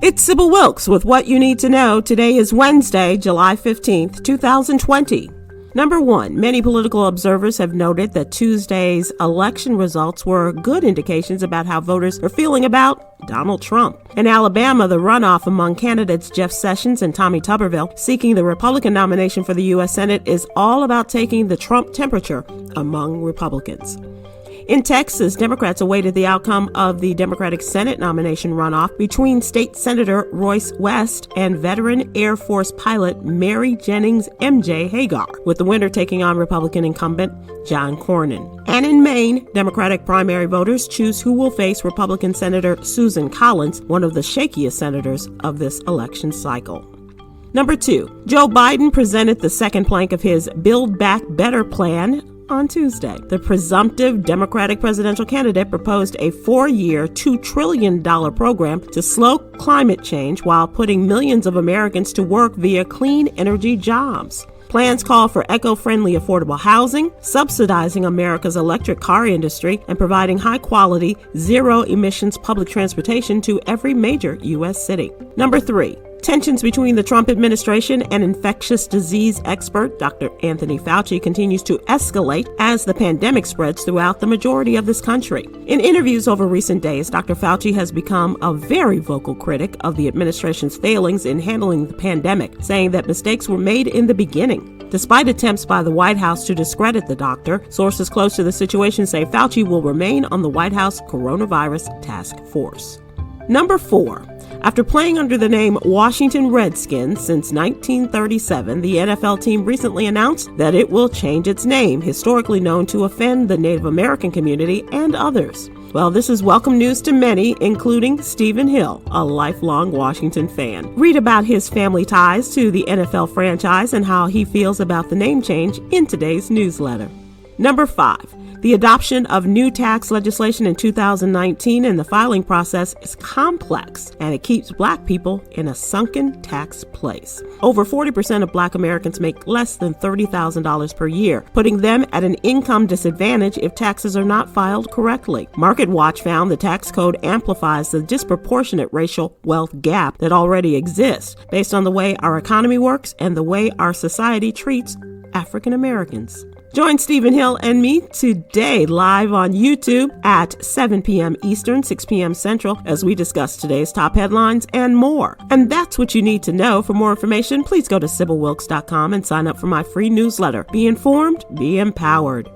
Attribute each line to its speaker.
Speaker 1: It's Sybil Wilkes with what you need to know. Today is Wednesday, July 15th, 2020. Number one, many political observers have noted that Tuesday's election results were good indications about how voters are feeling about Donald Trump. In Alabama, the runoff among candidates Jeff Sessions and Tommy Tuberville seeking the Republican nomination for the U.S. Senate is all about taking the Trump temperature among Republicans. In Texas, Democrats awaited the outcome of the Democratic Senate nomination runoff between State Senator Royce West and veteran Air Force pilot Mary Jennings M.J. Hagar, with the winner taking on Republican incumbent John Cornyn. And in Maine, Democratic primary voters choose who will face Republican Senator Susan Collins, one of the shakiest senators of this election cycle. Number two, Joe Biden presented the second plank of his Build Back Better plan on Tuesday. The presumptive Democratic presidential candidate proposed a 4-year, $2 trillion program to slow climate change while putting millions of Americans to work via clean energy jobs. Plans call for eco-friendly affordable housing, subsidizing America's electric car industry, and providing high-quality, zero-emissions public transportation to every major U.S. city. Number three, tensions between the Trump administration and infectious disease expert Dr. Anthony Fauci continues to escalate as the pandemic spreads throughout the majority of this country. In interviews over recent days, Dr. Fauci has become a very vocal critic of the administration's failings in handling the pandemic, saying that mistakes were made in the beginning. Despite attempts by the White House to discredit the doctor, sources close to the situation say Fauci will remain on the White House Coronavirus Task Force. Number four, after playing under the name Washington Redskins since 1937, the NFL team recently announced that it will change its name, historically known to offend the Native American community and others. Well, this is welcome news to many, including Stephen Hill, a lifelong Washington fan. Read about his family ties to the NFL franchise and how he feels about the name change in today's newsletter. Number five, the adoption of new tax legislation in 2019 and the filing process is complex, and it keeps Black people in a sunken tax place. Over 40% of Black Americans make less than $30,000 per year, putting them at an income disadvantage if taxes are not filed correctly. MarketWatch found the tax code amplifies the disproportionate racial wealth gap that already exists based on the way our economy works and the way our society treats African Americans. Join Stephen Hill and me today live on YouTube at 7 p.m. Eastern, 6 p.m. Central as we discuss today's top headlines and more. And that's what you need to know. For more information, please go to SybilWilkes.com and sign up for my free newsletter. Be informed, be empowered.